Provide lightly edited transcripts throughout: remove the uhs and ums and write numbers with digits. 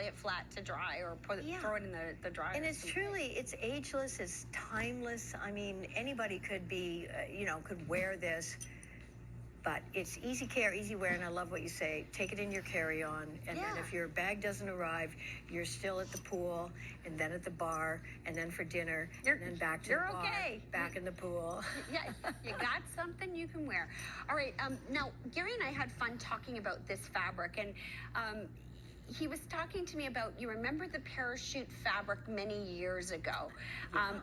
lay it flat to dry or throw it in the dryer. And it's truly, it's ageless, it's timeless. I mean, anybody could be, could wear this. But it's easy care, easy wear, and I love what you say. Take it in your carry-on, and then if your bag doesn't arrive, you're still at the pool, and then at the bar, and then for dinner, and then back to the bar, back in the pool. Yeah, you got something you can wear. All right, now, Gary and I had fun talking about this fabric, and he was talking to me about, you remember the parachute fabric many years ago.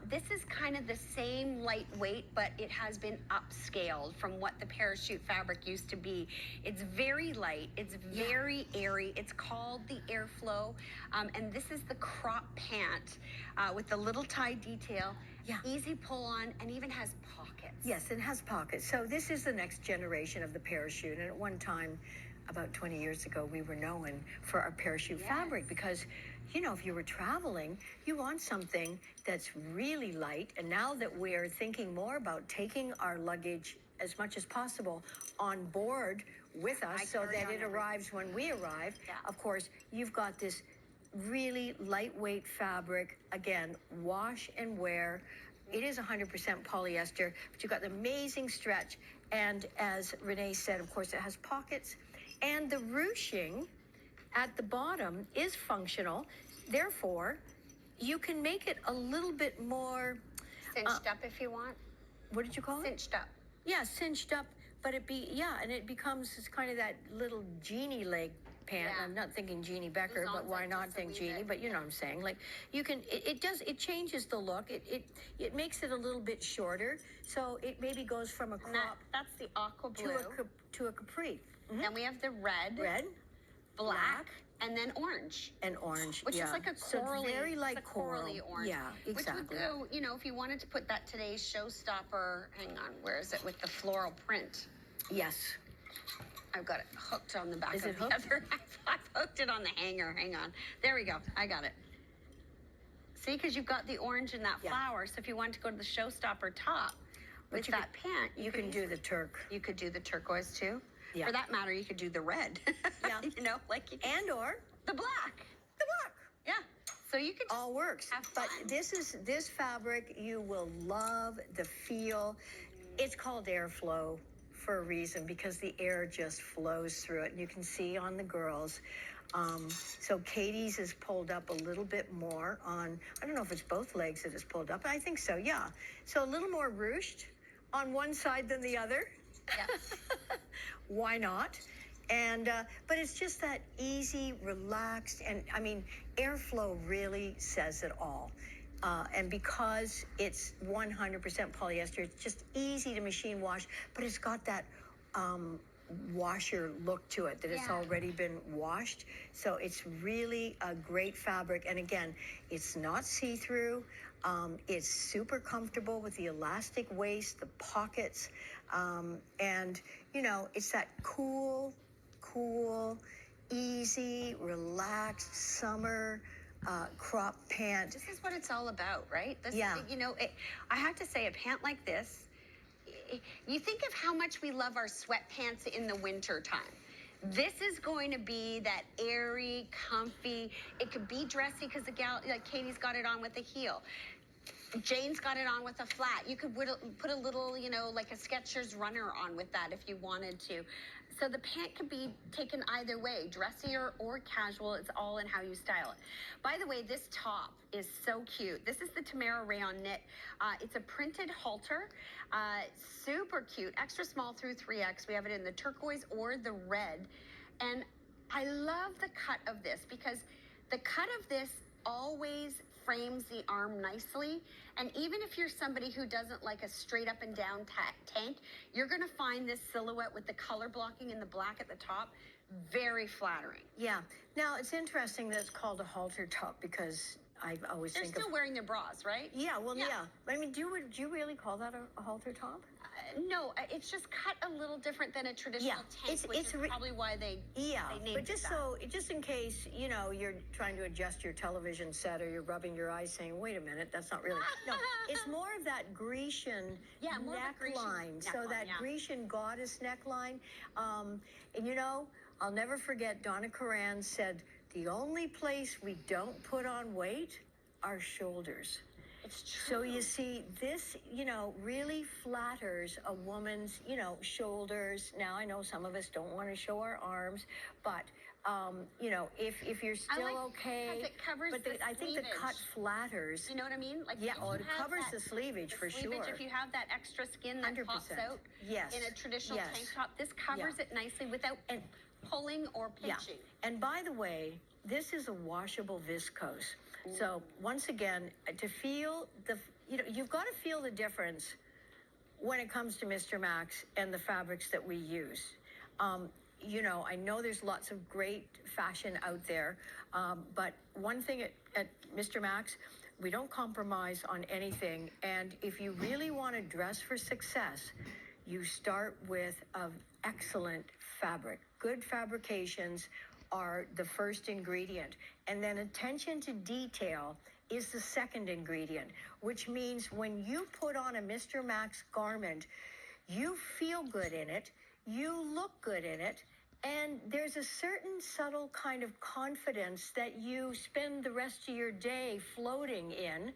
This is kind of the same lightweight, but it has been upscaled from what the parachute fabric used to be. It's very light, it's very airy. It's called the Airflow, and this is the crop pant with the little tie detail. Easy pull on, and even has pockets. Yes, it has pockets. So this is the next generation of the parachute, and at one time, about 20 years ago, we were known for our parachute fabric because, if you were traveling, you want something that's really light. And now that we're thinking more about taking our luggage as much as possible on board with us so that it arrives when we arrive, of course, you've got this really lightweight fabric. Again, wash and wear. It is 100% polyester, but you've got the amazing stretch. And as Renee said, of course, it has pockets. And the ruching at the bottom is functional. Therefore, you can make it a little bit more... Cinched up if you want. What did you call it? Cinched up. Yeah, cinched up. But and it becomes kind of that little genie leg pant. I'm not thinking Jeannie Becker, but why not think Jeannie? But you know what I'm saying. Like, you can, it changes the look. It makes it a little bit shorter. So it maybe goes from a crop... That's the aqua blue. To a capri. Then we have the red, black, and then orange. And orange, which is like a corally, so very like corally orange. Yeah, exactly. Which would go, if you wanted to put that today's showstopper, hang on, where is it, with the floral print? Yes. I've got it hooked on the back of the other. I've hooked it on the hanger. Hang on. There we go. I got it. See, because you've got the orange in that flower. So if you wanted to go to the showstopper top with that pant, you can do the turk. You could do the turquoise too. Yeah. For that matter, you could do the red. Yeah. And or the black. The black. Yeah. So you could just all works. But this fabric, you will love the feel. It's called Airflow for a reason, because the air just flows through it. And you can see on the girls. So Katie's is pulled up a little bit more on, I don't know if it's both legs that is pulled up. I think so, yeah. So a little more ruched on one side than the other. Yes. Why not? And but it's just that easy, relaxed, and I mean, Airflow really says it all. And because it's 100% polyester, it's just easy to machine wash, but it's got that washer look to it, that it's already been washed. So it's really a great fabric. And again, it's not see-through. It's super comfortable with the elastic waist, the pockets, and it's that cool, easy, relaxed summer crop pant. This is what it's all about, right? Yeah. I have to say, a pant like this, you think of how much we love our sweatpants in the winter time. This is going to be that airy, comfy. It could be dressy because the gal, like Katie's got it on with a heel. Jane's got it on with a flat. You could put a little, like a Skechers runner on with that if you wanted to. So the pant could be taken either way, dressier or casual. It's all in how you style it. By the way, this top is so cute. This is the Tamara Rayon knit. It's a printed halter, super cute, extra small through 3X. We have it in the turquoise or the red. And I love the cut of this because the cut of this always frames the arm nicely. And even if you're somebody who doesn't like a straight up and down tank, you're gonna find this silhouette with the color blocking in the black at the top very flattering. Yeah. Now, it's interesting that it's called a halter top because I always They're think still wearing their bras, right? Yeah, well, yeah. But I mean, do you really call that a halter top? No, it's just cut a little different than a traditional tank, which is probably why they named but just it just in case, you're trying to adjust your television set or you're rubbing your eyes saying, wait a minute, that's not really. No, it's more of that Grecian neckline. So that Grecian goddess neckline. And I'll never forget, Donna Karan said, The only place we don't put on weight are shoulders. It's true. So you see, this, really flatters a woman's, shoulders. Now, I know some of us don't want to show our arms, but, if you're still like okay. because it covers but the I think the cut cleavage. flatters. You know what I mean? Like Yeah, if oh, you it have covers that- the sleevage for cleavage, sure. If you have that extra skin that pops 100%. out Yes. in a traditional Yes. tank top, this covers Yeah. it nicely without pulling or pinching. Yeah. And by the way, this is a washable viscose. So once again, to feel you've got to feel the difference when it comes to Mr. Max and the fabrics that we use. I know there's lots of great fashion out there, but one thing at Mr. Max, we don't compromise on anything. And if you really want to dress for success, you start with an excellent fabric. Good fabrications are the first ingredient. And then attention to detail is the second ingredient, which means when you put on a Mr. Max garment, you feel good in it, you look good in it, and there's a certain subtle kind of confidence that you spend the rest of your day floating in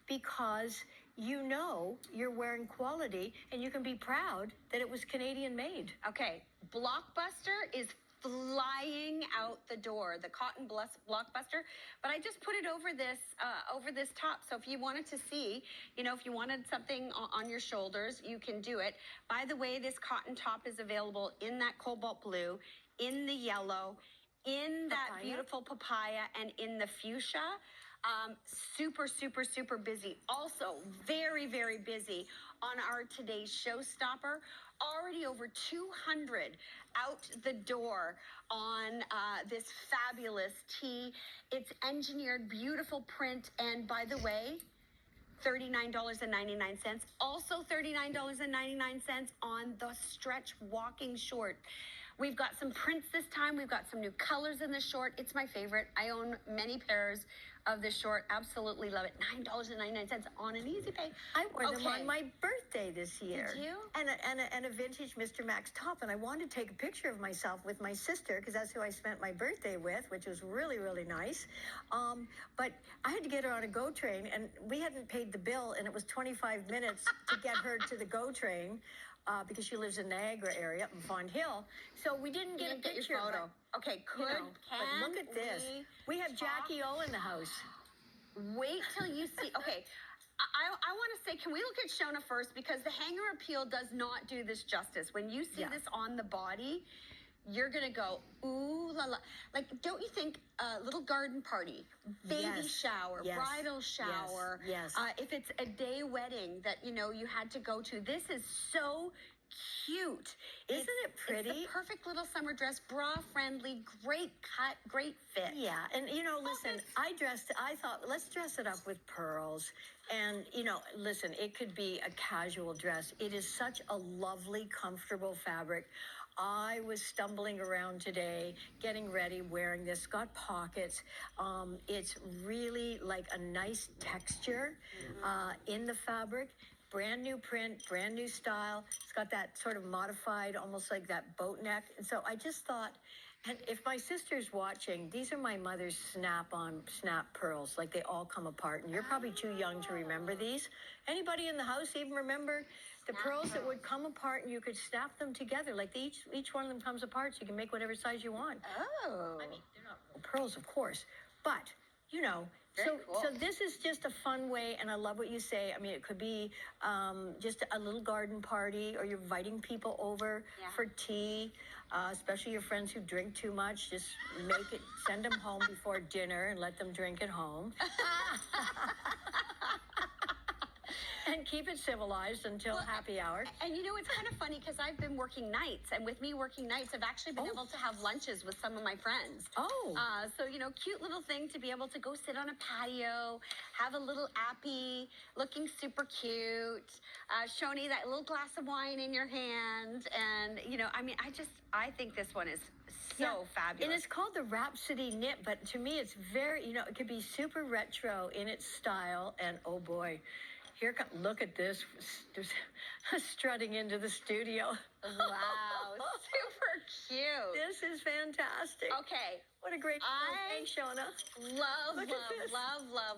because you're wearing quality and you can be proud that it was Canadian made. Okay, Blockbuster is flying out the door, the cotton Blockbuster, but I just put it over this top. So if you wanted to see, if you wanted something on your shoulders, you can do it. By the way, this cotton top is available in that cobalt blue, in the yellow, in that beautiful papaya, and in the fuchsia. Super, super, super busy. Also, very, very busy on our today's showstopper. Already over 200 out the door on this fabulous tee. It's engineered, beautiful print, and by the way, $39.99. Also $39.99 on the stretch walking short. We've got some prints this time. We've got some new colors in the short. It's my favorite. I own many pairs of the short. Absolutely love it. $9.99 on an easy pay. I wore them on my birthday this year. Did you? And a vintage Mr. Max top. And I wanted to take a picture of myself with my sister because that's who I spent my birthday with, which was really, really nice. But I had to get her on a GO train, and we hadn't paid the bill, and it was 25 minutes to get her to the GO train. Because she lives in Niagara area up in Fond Hill. So we didn't get a picture. Your photo. Okay, But look at this. We have Jackie O in the house. Wait till you see. Okay, I want to say, can we look at Shona first? Because the hanger appeal does not do this justice. When you see this on the body, you're going to go, ooh la la. Like, don't you think a little garden party, baby shower, bridal shower, if it's a day wedding that, you had to go to, this is so cute. Isn't it pretty? It's the perfect little summer dress, bra friendly, great cut, great fit. Yeah, and listen, I thought, let's dress it up with pearls. And, listen, it could be a casual dress. It is such a lovely, comfortable fabric. I was stumbling around today, getting ready, wearing this, got pockets. It's really like a nice texture in the fabric. Brand new print, brand new style. It's got that sort of modified, almost like that boat neck. And so I just thought, and if my sister's watching, these are my mother's snap pearls. Like they all come apart. And you're probably too young to remember these. Anybody in the house even remember the pearls that would come apart and you could snap them together? Like each one of them comes apart so you can make whatever size you want. Oh. I mean, they're not real pearls, of course. But, Very cool. So this is just a fun way, and I love what you say. I mean, it could be just a little garden party, or you're inviting people over for tea, especially your friends who drink too much. Just send them home before dinner and let them drink at home. And keep it civilized until happy hour. And it's kind of funny because I've been working nights, and with me working nights, I've actually been able to have lunches with some of my friends. Oh. So, cute little thing to be able to go sit on a patio, have a little appy, looking super cute, Shoni, that little glass of wine in your hand. And, I think this one is so fabulous. And it's called the Rhapsody knit, but to me it's very, it could be super retro in its style. And oh boy, Here come. Look at this, strutting into the studio. Wow, super cute. This is fantastic. Okay, What a great. I Thanks, Shona. love, Look at this. love, love, love,